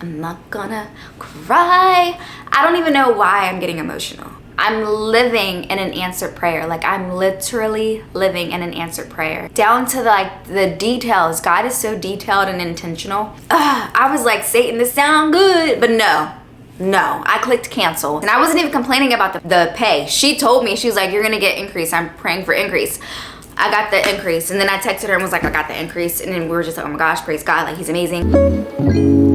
I'm not gonna cry. I don't even know why I'm getting emotional. I'm living in an answered prayer. Like, I'm literally living in an answered prayer. Down to the details. God is so detailed and intentional. I was like, Satan, this sound good. But no, I clicked cancel. And I wasn't even complaining about the pay. She told me, she was like, you're gonna get increase. I'm praying for increase. I got the increase. And then I texted her and was like, I got the increase. And then we were just like, oh my gosh, praise God. Like, he's amazing.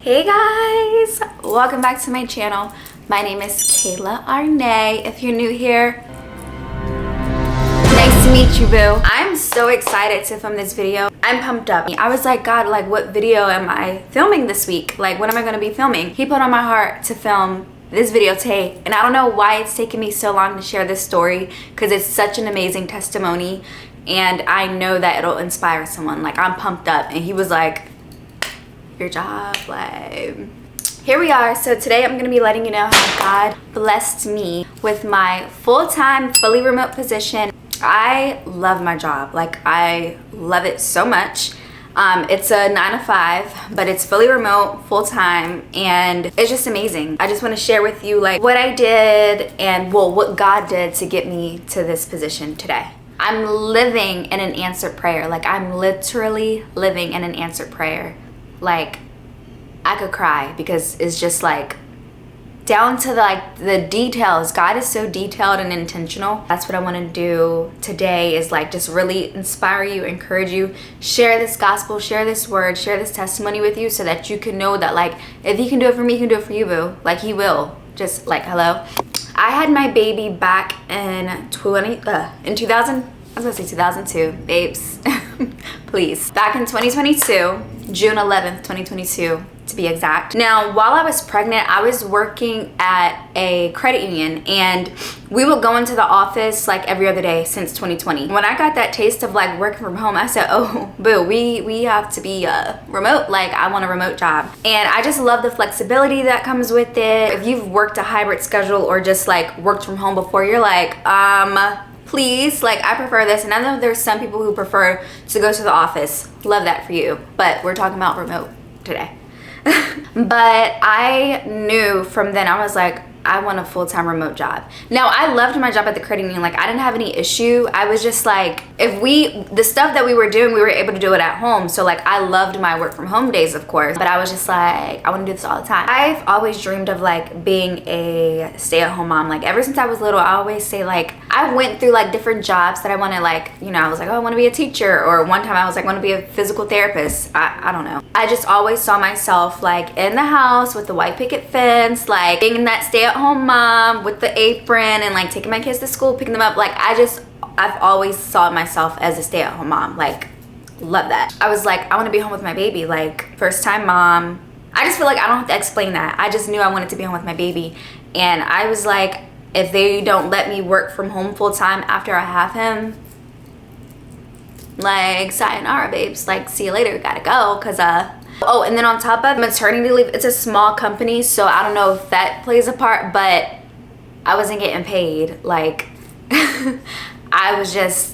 Hey guys, welcome back to my channel. My name is Kayla Arnae. If you're new here, nice to meet you, boo. I'm so excited to film this video. I'm pumped up. I was like, God, like, what video am I filming this week? Like, what am I gonna be filming? He put on my heart to film this video today, and I don't know why it's taken me so long to share this story, because it's such an amazing testimony, and I know that it'll inspire someone. Like, I'm pumped up. And he was like, your job, like, here we are. So today I'm gonna be letting you know how God blessed me with my full-time, fully remote position. I love my job. Like, I love it so much. It's a 9 to 5, but it's fully remote, full-time, and it's just amazing. I just want to share with you like what I did and, well, what God did to get me to this position today. I'm living in an answered prayer. Like, I'm literally living in an answered prayer. Like, I could cry because it's just like down to the details. God is so detailed and intentional. That's what I want to do today, is like just really inspire you, encourage you, share this gospel, share this word, share this testimony with you, so that you can know that, like, if he can do it for me, he can do it for you, boo. Like, he will. Just like, hello. I had my baby back in 2000. I was gonna say 2002, babes. Please. Back in 2022, June 11th, 2022 to be exact. Now, while I was pregnant, I was working at a credit union, and we would go into the office like every other day since 2020. When I got that taste of like working from home, I said, oh, boo, we have to be remote. Like, I want a remote job. And I just love the flexibility that comes with it. If you've worked a hybrid schedule or just like worked from home before, you're like, please, like, I prefer this. And I know there's some people who prefer to go to the office. Love that for you. But we're talking about remote today. But I knew from then, I was like, I want a full-time remote job. Now, I loved my job at the credit union. Like, I didn't have any issue. I was just like, the stuff that we were doing, we were able to do it at home. So like, I loved my work from home days, of course, but I was just like, I want to do this all the time. I've always dreamed of like being a stay-at-home mom. Like, ever since I was little, I always say, like, I went through like different jobs that I wanted. Like, you know, I was like, oh, I want to be a teacher. Or one time I was like, I want to be a physical therapist. I don't know. I just always saw myself like in the house with the white picket fence, like being that stay-at-home mom with the apron and like taking my kids to school, picking them up. Like, I've always saw myself as a stay-at-home mom. Like, love that. I was like, I want to be home with my baby. Like, first time mom. I just feel like I don't have to explain that. I just knew I wanted to be home with my baby. And I was like, if they don't let me work from home full time after I have him, like, sayonara, babes. Like, see you later, gotta go. Cause oh, and then on top of maternity leave, it's a small company, so I don't know if that plays a part, but I wasn't getting paid. Like, I was just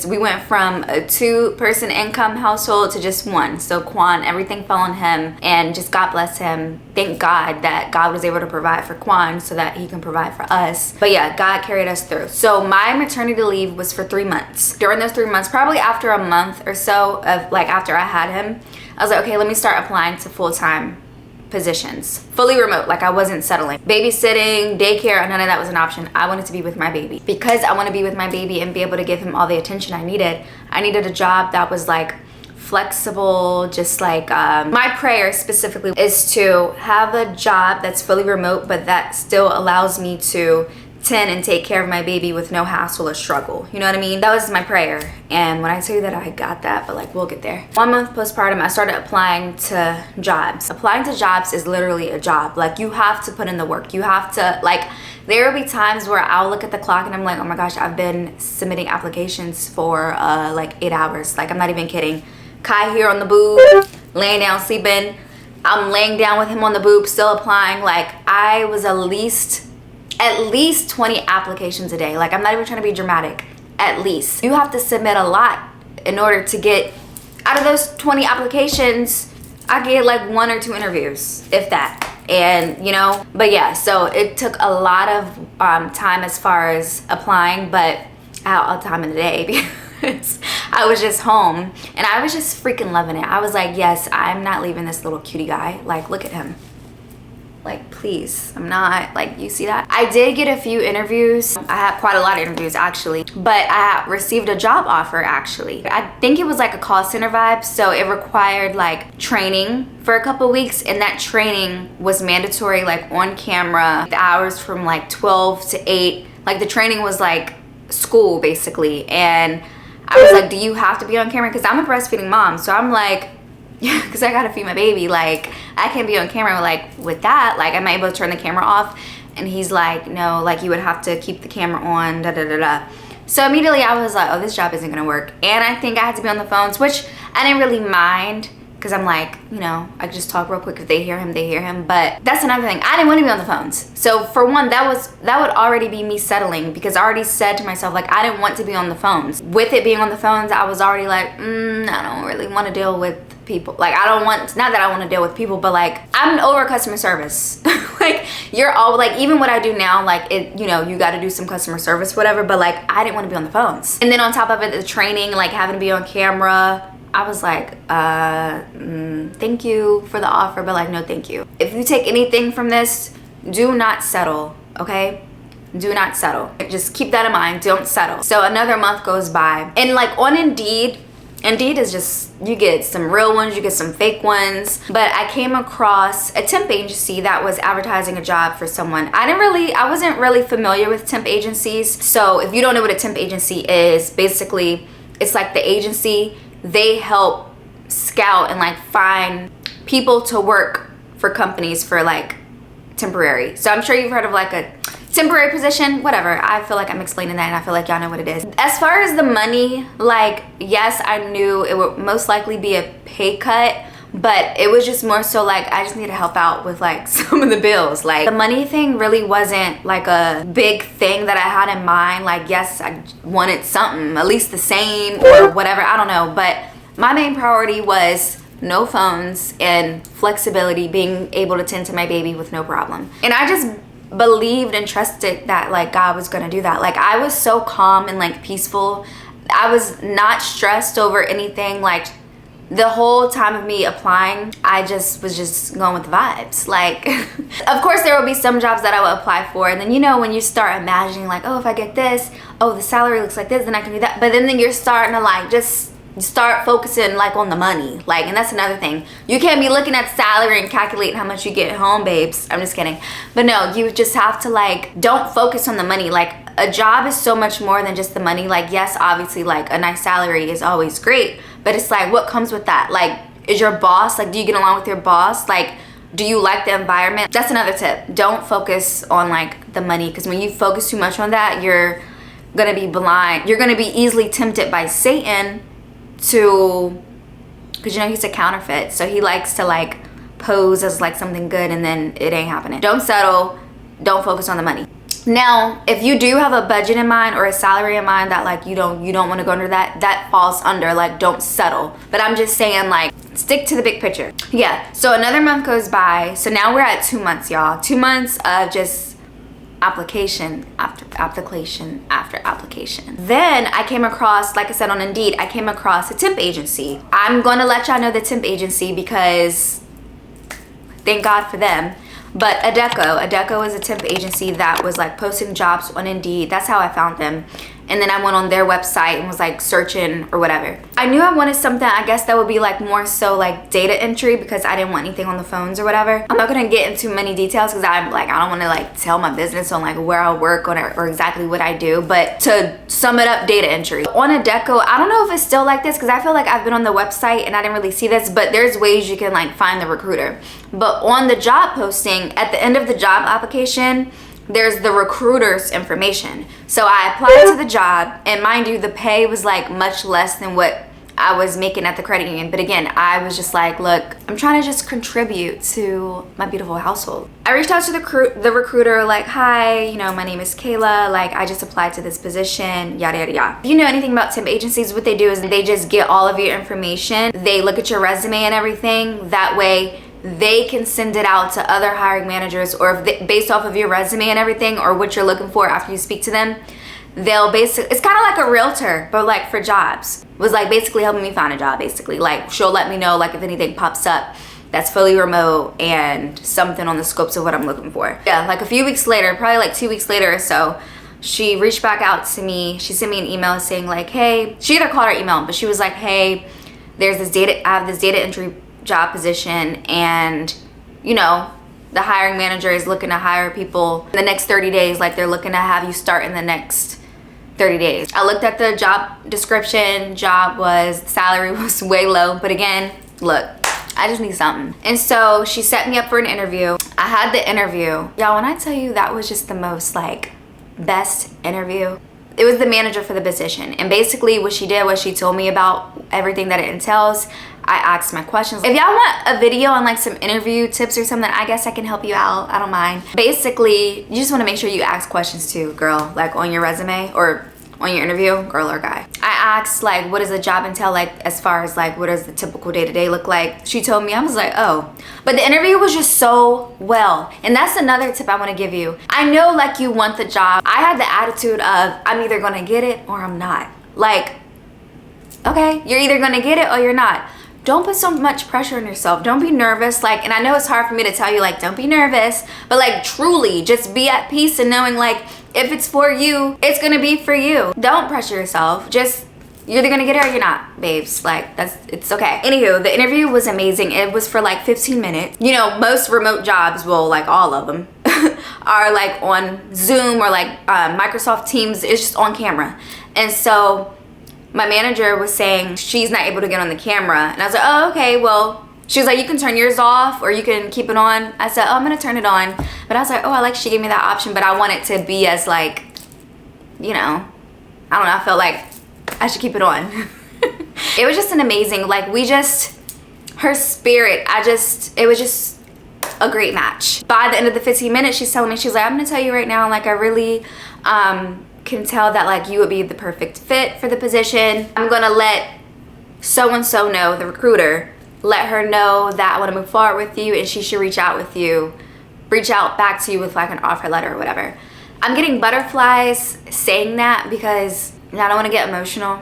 we went from a 2-person income household to just 1. So Quan, everything fell on him, and just God bless him. Thank God that God was able to provide for Quan so that he can provide for us. But yeah, God carried us through. So my maternity leave was for 3 months. During those 3 months, probably after a month or so of like after I had him, I was like, okay, let me start applying to full-time positions, fully remote. Like, I wasn't settling. Babysitting, daycare, none of that was an option. I wanted to be with my baby. Because I want to be with my baby and be able to give him all the attention I needed a job that was like flexible. Just like my prayer specifically is to have a job that's fully remote, but that still allows me to tend and take care of my baby with no hassle or struggle. You know what I mean? That was my prayer. And when I tell you that I got that, but like, we'll get there. 1 month postpartum, I started applying to jobs. Applying to jobs is literally a job. Like, you have to put in the work. You have to, like, there will be times where I'll look at the clock and I'm like, oh my gosh, I've been submitting applications for like 8 hours. Like, I'm not even kidding. Kai here on the boob, laying down, sleeping, I'm laying down with him on the boob, still applying. Like, I was at least 20 applications a day. Like, I'm not even trying to be dramatic. At least. You have to submit a lot in order to get, out of those 20 applications, I get like 1 or 2 interviews, if that. And, you know, but yeah, so it took a lot of time as far as applying, but I had all the time in the day because I was just home and I was just freaking loving it. I was like, yes, I'm not leaving this little cutie guy. Like, look at him. Like, please, I'm not, like, you see that? I did get a few interviews. I had quite a lot of interviews actually, but I received a job offer actually. I think it was like a call center vibe, so it required like training for a couple weeks, and that training was mandatory, like on camera, the hours from like 12 to 8. Like, the training was like school basically, and I was like, do you have to be on camera? Because I'm a breastfeeding mom, so I'm like, yeah, because I gotta feed my baby, like I can't be on camera. Like, with that, like, am I able to turn the camera off? And he's like, no, like you would have to keep the camera on, da da da da. So immediately I was like, oh, this job isn't gonna work. And I think I had to be on the phones, which I didn't really mind, because I'm like, you know, I could just talk real quick. If they hear him, they hear him. But that's another thing, I didn't want to be on the phones. So for one, that would already be me settling, because I already said to myself, like, I didn't want to be on the phones. With it being on the phones, I was already like, I don't really want to deal with people. Like, I don't want, not that I want to deal with people, but like, I'm over customer service. Like, you're all like, even what I do now, like, it, you know, you got to do some customer service, whatever, but like, I didn't want to be on the phones. And then on top of it, the training, like having to be on camera, I was like, thank you for the offer, but like, no thank you. If you take anything from this, do not settle, okay? Do not settle. Just keep that in mind, don't settle. So another month goes by, and like on Indeed is just, you get some real ones, you get some fake ones. But I came across a temp agency that was advertising a job for someone. I wasn't really familiar with temp agencies. So if you don't know what a temp agency is, basically it's like the agency, they help scout and like find people to work for companies for like temporary. So I'm sure you've heard of like a temporary position, whatever. I feel like I'm explaining that and I feel like y'all know what it is. As far as the money, like, yes, I knew it would most likely be a pay cut, but it was just more so like, I just need to help out with like some of the bills. Like, the money thing really wasn't like a big thing that I had in mind. Like, yes, I wanted something, at least the same or whatever, I don't know. But my main priority was no phones and flexibility, being able to tend to my baby with no problem. And I just believed and trusted that like God was gonna do that. Like, I was so calm and like peaceful. I was not stressed over anything. Like, the whole time of me applying, I just was just going with the vibes. Like, of course there will be some jobs that I will apply for, and then, you know, when you start imagining like, oh, if I get this, oh, the salary looks like this, then I can do that. But then you're starting to like just start focusing like on the money. Like, and that's another thing, you can't be looking at salary and calculating how much you get home, babes. I'm just kidding. But no, you just have to like, don't focus on the money. Like, a job is so much more than just the money. Like, yes, obviously like a nice salary is always great, but it's like, what comes with that? Like, is your boss, like, do you get along with your boss? Like, do you like the environment? That's another tip. Don't focus on like the money, because when you focus too much on that, you're gonna be blind. You're gonna be easily tempted by Satan to, because you know he's a counterfeit, so he likes to like pose as like something good, and then it ain't happening. Don't settle, don't focus on the money. Now, if you do have a budget in mind or a salary in mind that like you don't want to go under, that falls under like, don't settle. But I'm just saying, like, stick to the big picture. Yeah, so another month goes by, so now we're at 2 months, y'all. 2 months of just application after application after application. Then I came across, like I said on Indeed, I came across a temp agency. I'm gonna let y'all know the temp agency because thank God for them. But Adecco is a temp agency that was like posting jobs on Indeed. That's how I found them. And then I went on their website and was like searching or whatever. I knew I wanted something, I guess, that would be like more so like data entry, because I didn't want anything on the phones or whatever. I'm not gonna get into many details because I'm like, I don't want to like tell my business on like where I work on or exactly what I do. But to sum it up, data entry. On Adecco, I don't know if it's still like this, because I feel like I've been on the website and I didn't really see this, but there's ways you can like find the recruiter. But on the job posting, at the end of the job application, there's the recruiter's information. So I applied to the job, and mind you, the pay was like much less than what I was making at the credit union. But again, I was just like, look, I'm trying to just contribute to my beautiful household. I reached out to the recruiter, like, hi, you know, my name is Kayla, like, I just applied to this position, yada, yada, yada. If you know anything about temp agencies, what they do is they just get all of your information. They look at your resume and everything. That way, they can send it out to other hiring managers, or if they, based off of your resume and everything, or what you're looking for after you speak to them, they'll basically, it's kind of like a realtor, but like for jobs. It was like basically helping me find a job, basically. Like, she'll let me know, like, if anything pops up that's fully remote and something on the scopes of what I'm looking for. Yeah, like a few weeks later, probably like 2 weeks later or so, she reached back out to me. She sent me an email saying like, hey, she either called or emailed, but she was like, hey, there's this I have this data entry job position, and you know, the hiring manager is looking to hire people in the next 30 days. Like, they're looking to have you start in the next 30 days. I looked at the job description. Salary was way low, but again, look, I just need something. And so she set me up for an interview. I had the interview. Y'all, when I tell you that was just the most like best interview, it was the manager for the position. And basically what she did was she told me about everything that it entails. I asked my questions. If y'all want a video on like some interview tips or something, I guess I can help you out. I don't mind. Basically, you just want to make sure you ask questions too, girl, like on your resume or on your interview, girl or guy. I asked like, what does the job entail, like as far as like what does the typical day-to-day look like? She told me. I was like, oh. But the interview was just so well. And that's another tip I want to give you. I know like you want the job. I had the attitude of I'm either gonna get it or I'm not. Like, okay, you're either gonna get it or you're not. Don't put so much pressure on yourself. Don't be nervous. Like, and I know it's hard for me to tell you like, don't be nervous, but like truly just be at peace and knowing like, if it's for you, it's gonna be for you. Don't pressure yourself. Just, you're either gonna get it or you're not, babes. Like, it's okay. Anywho, the interview was amazing. It was for like 15 minutes. You know, most remote jobs, well, like all of them, are like on Zoom or like Microsoft Teams. It's just on camera. And so my manager was saying she's not able to get on the camera. And I was like, oh, okay, well, she was like, you can turn yours off or you can keep it on. I said, oh, I'm gonna turn it on. But I was like, oh, I like she gave me that option, but I want it to be as like, you know, I don't know, I felt like I should keep it on. It was just an amazing, like her spirit, it was just a great match. By the end of the 15 minutes, she's telling me, she's like, I'm gonna tell you right now, like I really, can tell that like you would be the perfect fit for the position. I'm gonna let so-and-so know, the recruiter, let her know that I want to move forward with you and she should reach out back to you with like an offer letter or whatever. I'm getting butterflies saying that because I don't want to get emotional.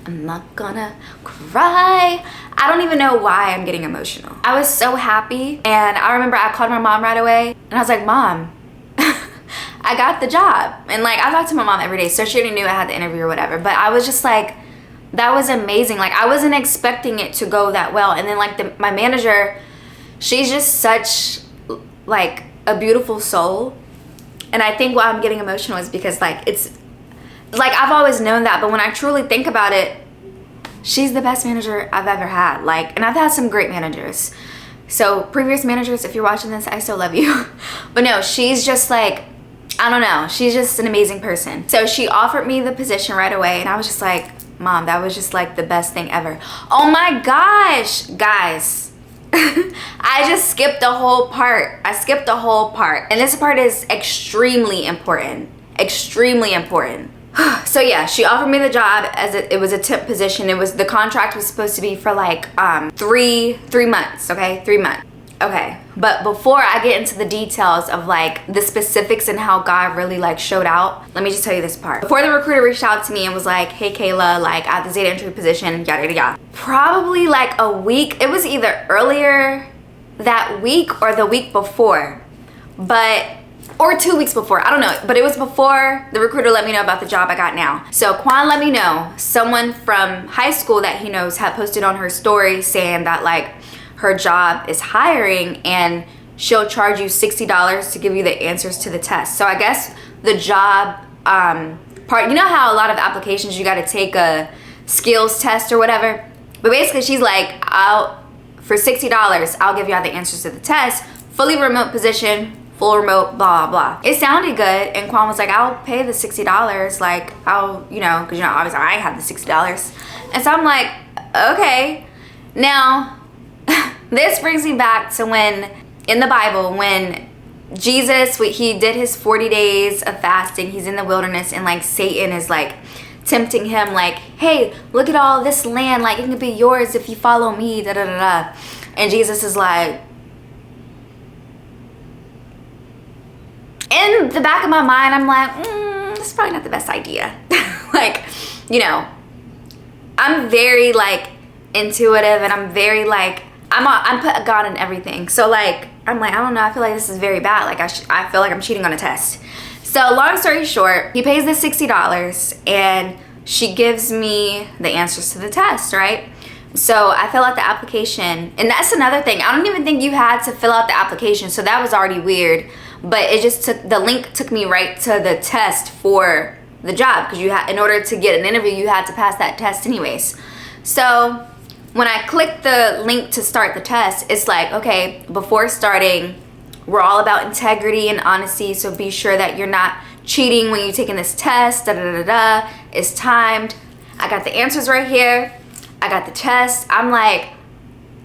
I'm not gonna cry. I don't even know why I'm getting emotional. I was so happy, and I remember I called my mom right away and I was like, Mom, I got the job. And like, I talk to my mom every day, so she already knew I had the interview or whatever, but I was just like, that was amazing. Like, I wasn't expecting it to go that well. And then like my manager, she's just such like a beautiful soul. And I think why I'm getting emotional is because like, it's like, I've always known that, but when I truly think about it, she's the best manager I've ever had. Like, and I've had some great managers. So previous managers, if you're watching this, I still love you. But no, she's just like, I don't know, she's just an amazing person. So she offered me the position right away, and I was just like, Mom, that was just like the best thing ever. Oh my gosh, guys. I just skipped a whole part. I skipped a whole part. And this part is extremely important. Extremely important. So yeah, she offered me the job as it was a temp position. The contract was supposed to be for like 3 months, okay? 3 months. Okay, but before I get into the details of like the specifics and how God really like showed out, let me just tell you this part. Before the recruiter reached out to me and was like, hey Kayla, like I have this data entry position, yada yada yada. Probably like a week, it was either earlier that week or the week before, or 2 weeks before, I don't know, but it was before the recruiter let me know about the job I got now. So Quan let me know, someone from high school that he knows had posted on her story saying that like her job is hiring and she'll charge you $60 to give you the answers to the test. So I guess the job part, you know how a lot of applications you got to take a skills test or whatever, but basically she's like, for $60 I'll give you all the answers to the test, fully remote position, full remote, blah blah. It sounded good, and Quan was like, I'll pay the $60, like I'll, you know, because you know obviously I have the $60. And so I'm like, okay. Now, this brings me back to when, in the Bible, when Jesus, he did his 40 days of fasting. He's in the wilderness, and like Satan is like tempting him, like, hey, look at all this land, like it can be yours if you follow me, da da da da. And Jesus is like, in the back of my mind, I'm like, this is probably not the best idea. Like, you know, I'm very like intuitive, and I'm very like, I'm put God in everything. So like, I'm like, I don't know, I feel like this is very bad. Like I feel like I'm cheating on a test. So long story short, he pays the $60 and she gives me the answers to the test, right? So I fill out the application, and that's another thing. I don't even think you had to fill out the application, so that was already weird. But it just took, the link took me right to the test for the job, because you had, in order to get an interview, you had to pass that test anyways. So when I clicked the link to start the test, it's like, okay, before starting, we're all about integrity and honesty, so be sure that you're not cheating when you're taking this test, da da da da. It's timed. I got the answers right here. I got the test. I'm like,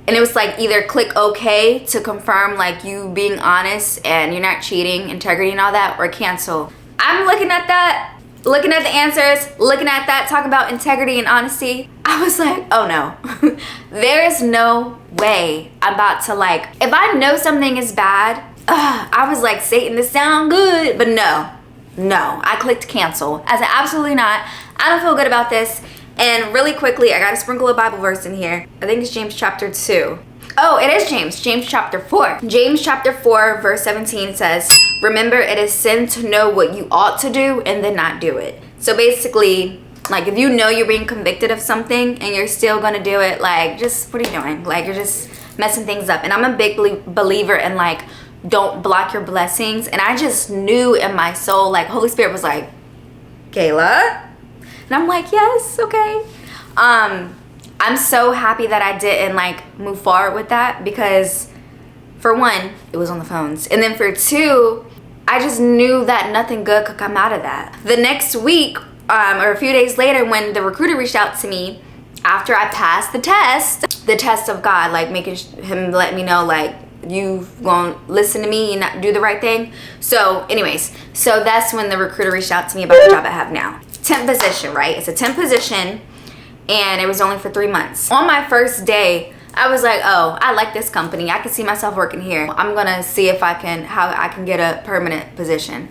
and it was like either click OK to confirm like you being honest and you're not cheating, integrity and all that, or cancel. I'm looking at that, looking at the answers, looking at that, talk about integrity and honesty. I was like, oh no, there's no way I'm about to like, if I know something is bad, I was like, Satan, this sound good, but no, I clicked cancel. I said, absolutely not. I don't feel good about this. And really quickly, I gotta sprinkle a Bible verse in here. I think it's James chapter 2. Oh, it is James chapter 4. James chapter 4 verse 17 says, remember, it is sin to know what you ought to do and then not do it. So basically, like if you know you're being convicted of something and you're still gonna do it, like just, what are you doing? Like you're just messing things up. And I'm a big believer in like, don't block your blessings. And I just knew in my soul, like Holy Spirit was like, Kaylah? And I'm like, yes, okay. I'm so happy that I didn't like move forward with that, because for one, it was on the phones. And then for two, I just knew that nothing good could come out of that. The next week, or a few days later, when the recruiter reached out to me after I passed the test of God, like making him let me know like, you gonna listen to me and not do the right thing. So anyways, so that's when the recruiter reached out to me about the job I have now. Temp position, right? It's a temp position, and it was only for 3 months. On my first day, I was like, oh, I like this company. I can see myself working here. I'm gonna see if how I can get a permanent position.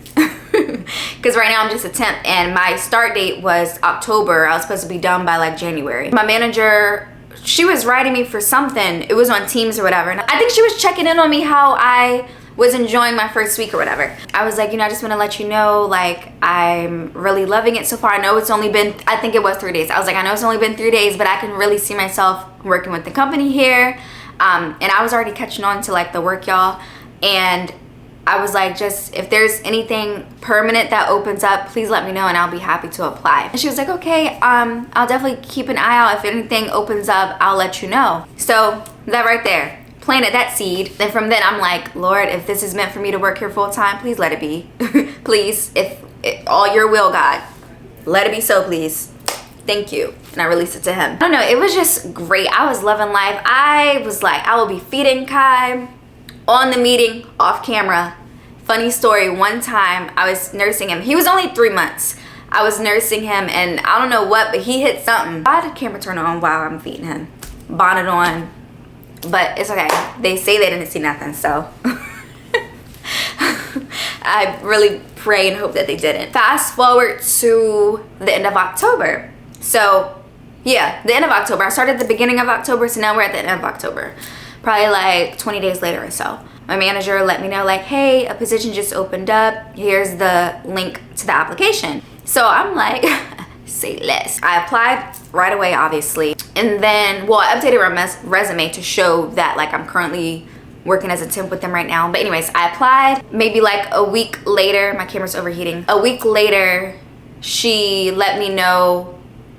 Because right now I'm just a temp, and my start date was October. I was supposed to be done by like January. My manager, she was writing me for something. It was on Teams or whatever. And I think she was checking in on me how I was enjoying my first week or whatever. I was like, you know, I just want to let you know, like, I'm really loving it so far. I know it's only been, I think it was 3 days. I was like, I know it's only been 3 days, but I can really see myself working with the company here. And I was already catching on to like the work, y'all. And I was like, just if there's anything permanent that opens up, please let me know and I'll be happy to apply. And she was like, okay, I'll definitely keep an eye out. If anything opens up, I'll let you know. So that right there, planted that seed. Then from then I'm like, Lord, if this is meant for me to work here full time, please let it be. Please, if all your will, God, let it be so, please. Thank you. And I released it to him. I don't know, it was just great. I was loving life. I was like, I will be feeding Kai on the meeting off camera. Funny story, one time I was nursing him. He was only 3 months. I was nursing him and I don't know what, but he hit something. Why did the camera turn on while I'm feeding him? Bonnet on. But it's okay. They say they didn't see nothing, so I really pray and hope that they didn't. Fast forward to the end of October. So yeah, the end of October. I started at the beginning of October, so now we're at the end of October. Probably like 20 days later or so. My manager let me know like, hey, a position just opened up. Here's the link to the application. So I'm like, say less. I applied right away, obviously. And then, well, I updated my resume to show that like I'm currently working as a temp with them right now. But anyways, I applied. Maybe like a week later, my camera's overheating. A week later, she let me know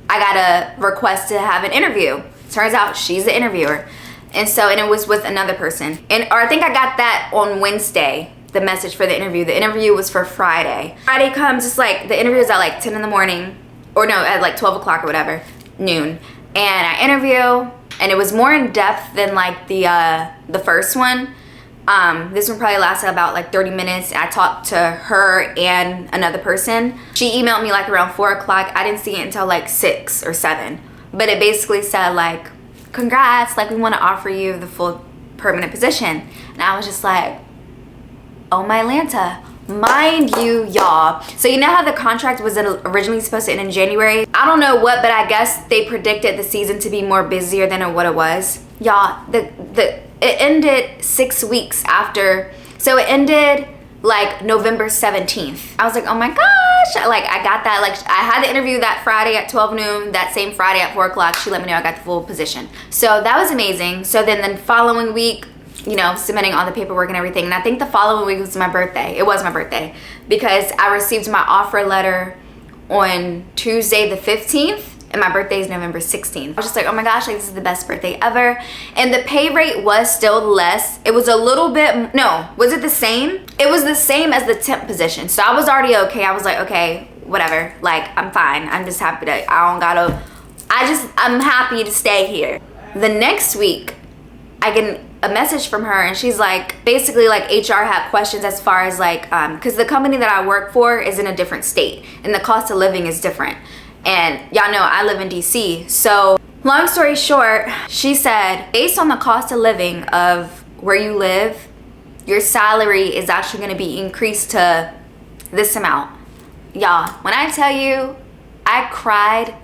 I got a request to have an interview. Turns out she's the interviewer. And it was with another person. Or I think I got that on Wednesday, the message for the interview. The interview was for Friday. Friday comes, it's like, the interview is at like 10 in the morning. Or no, at like 12 o'clock or whatever, noon. and I interview, and it was more in depth than like the first one. This one probably lasted about like 30 minutes. I talked to her and another person. She emailed me like around 4 o'clock. I didn't see it until like 6 or 7. But it basically said like, congrats, like we want to offer you the full permanent position. And I was just like, oh my Lanta. Mind you, y'all. So you know how the contract was originally supposed to end in January? I don't know what, but I guess they predicted the season to be more busier than what it was. Y'all, it ended 6 weeks after. So it ended like November 17th. I was like, oh my gosh. Like I got that. Like I had the interview that Friday at 12 noon. That same Friday at 4 o'clock, she let me know I got the full position. So that was amazing. So then the following week, you know, submitting all the paperwork and everything. And I think the following week was my birthday. It was my birthday because I received my offer letter on Tuesday the 15th. And my birthday is November 16th. I was just like, oh my gosh, like this is the best birthday ever. And the pay rate was still less. It was a little bit, no, was it the same? It was the same as the temp position. So I was already okay. I was like, okay, whatever. Like, I'm fine. I'm just happy that I'm happy to stay here. The next week, I get a message from her and she's like, basically like HR had questions as far as like, cause the company that I work for is in a different state and the cost of living is different. And y'all know I live in DC. So long story short, she said, based on the cost of living of where you live, your salary is actually going to be increased to this amount. Y'all, when I tell you, I cried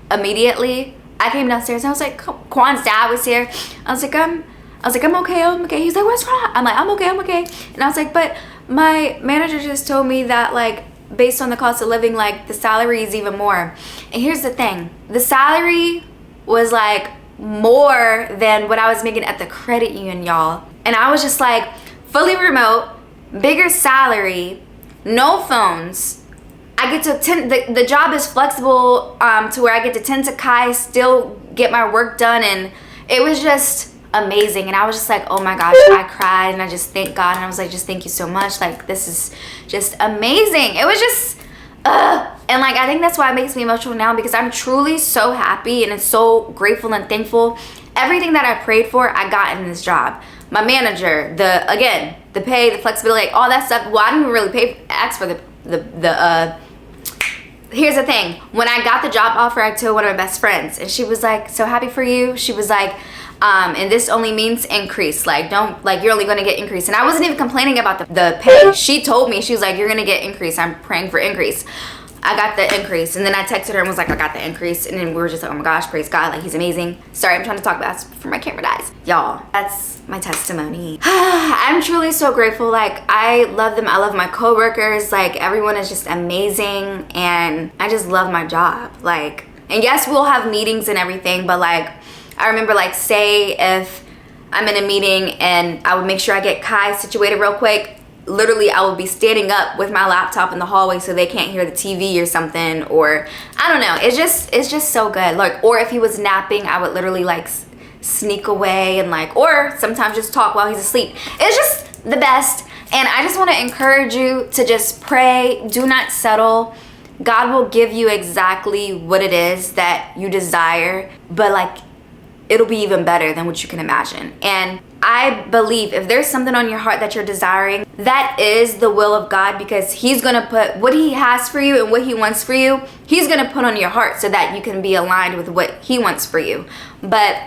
immediately. I came downstairs and I was like, Quan's dad was here. I was like, I'm okay. He's like, what's wrong? I'm like, I'm okay. And I was like, but my manager just told me that like, based on the cost of living, like the salary is even more. And here's the thing, the salary was like more than what I was making at the credit union, y'all. And I was just like, fully remote, bigger salary, no phones. I get to attend, the job is flexible to where I get to tend to Kai, still get my work done, and it was just amazing. And I was just like, oh my gosh, I cried and I just thank God, and I was like, just thank you so much, like this is just amazing. It was just and like I think that's why it makes me emotional now, because I'm truly so happy and it's so grateful and thankful. Everything that I prayed for, I got in this job. My manager, the pay, the flexibility, like all that stuff. Well, I didn't really ask for the here's the thing, when I got the job offer, I told one of my best friends and she was like, so happy for you. She was like, and this only means increase, like don't, like you're only going to get increase. And I wasn't even complaining about the pay. She told me, she was like, you're going to get increase. I'm praying for increase. I got the increase. And then I texted her and was like, I got the increase. And then we were just like, oh my gosh, praise God, like he's amazing. Sorry, I'm trying to talk about this before my camera dies. Y'all, that's my testimony. I'm truly so grateful. Like I love them. I love my coworkers. Like everyone is just amazing. And I just love my job. Like, and yes, we'll have meetings and everything, but like, I remember like say if I'm in a meeting and I would make sure I get Kai situated real quick, literally I would be standing up with my laptop in the hallway so they can't hear the TV or something, or I don't know, it's just so good. Like, or if he was napping, I would literally like sneak away and like, or sometimes just talk while he's asleep. It's just the best. And I just want to encourage you to just pray, do not settle. God will give you exactly what it is that you desire, but like it'll be even better than what you can imagine. And I believe if there's something on your heart that you're desiring, that is the will of God, because he's gonna put what he has for you and what he wants for you, he's gonna put on your heart so that you can be aligned with what he wants for you. But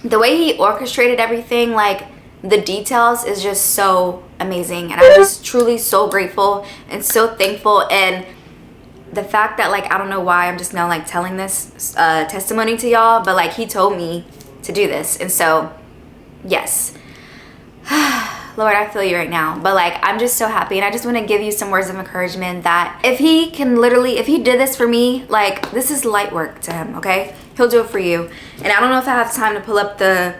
the way he orchestrated everything, like the details is just so amazing. And I'm just truly so grateful and so thankful. And the fact that like, I don't know why I'm just now like telling this testimony to y'all, but like he told me to do this. And so yes, Lord, I feel you right now. But like, I'm just so happy. And I just want to give you some words of encouragement that if he can literally, if he did this for me, like this is light work to him, okay? He'll do it for you. And I don't know if I have time to pull up the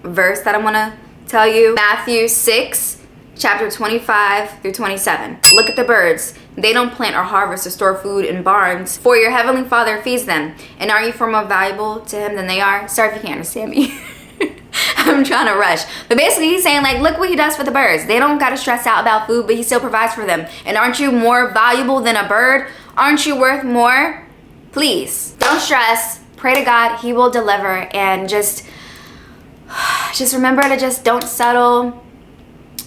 verse that I want to tell you. Matthew 6, chapter 25 through 27. Look at the birds. They don't plant or harvest or store food in barns, for your heavenly Father feeds them. And are you far more valuable to him than they are? Sorry if you can't understand me. I'm trying to rush. But basically he's saying like, look what he does for the birds. They don't got to stress out about food, but he still provides for them. And aren't you more valuable than a bird? Aren't you worth more? Please, don't stress. pray to God, he will deliver. And just remember to just don't settle.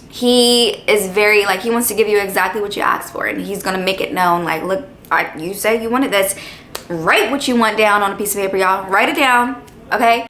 He is very, like, he wants to give you exactly what you asked for, and he's gonna make it known, like, look, you say you wanted this. Write what you want down on a piece of paper, y'all. Write it down, okay?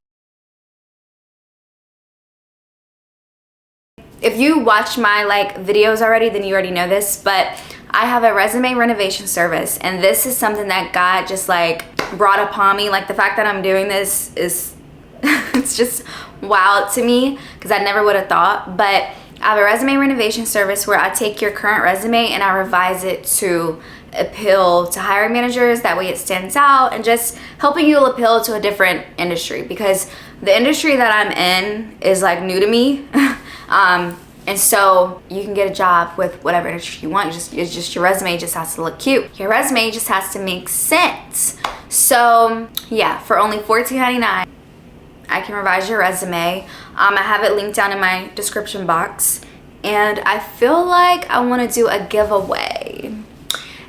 If you watch my like videos already, then you already know this, but I have a resume renovation service, and this is something that God just like brought upon me. Like, the fact that I'm doing this is it's just wild to me, because I never would have thought. But I have a resume renovation service where I take your current resume and I revise it to appeal to hiring managers. That way it stands out, and just helping you appeal to a different industry, because the industry that I'm in is like new to me. And so you can get a job with whatever industry you want. It's just your resume just has to look cute. Your resume just has to make sense. So yeah, for only $14.99, I can revise your resume. I have it linked down in my description box. And I feel like I want to do a giveaway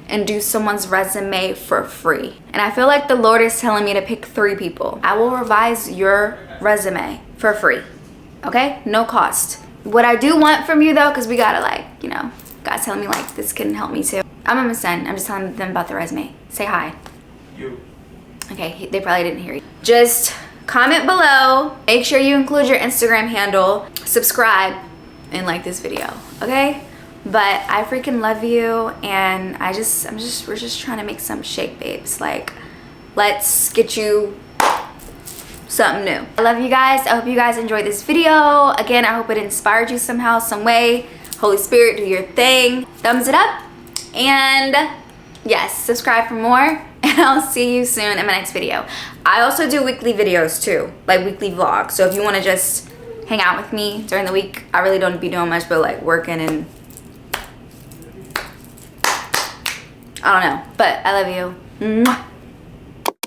and do someone's resume for free. And I feel like the Lord is telling me to pick 3 people. I will revise your resume for free, okay? No cost. What I do want from you though, because we gotta like, you know, God's telling me like this can help me too. I'm on my son. I'm just telling them about the resume. Say hi. You. Okay, they probably didn't hear you. Just comment below. Make sure you include your Instagram handle. Subscribe and like this video, okay? But I freaking love you, and we're just trying to make some shake, babes. Like, let's get you something new. I love you guys. I hope you guys enjoyed this video. Again, I hope it inspired you somehow, some way. Holy Spirit, do your thing. Thumbs it up. And yes, subscribe for more. And I'll see you soon in my next video. I also do weekly videos too, like weekly vlogs. So if you want to just hang out with me during the week, I really don't be doing much but like working and I don't know. But I love you. Mwah.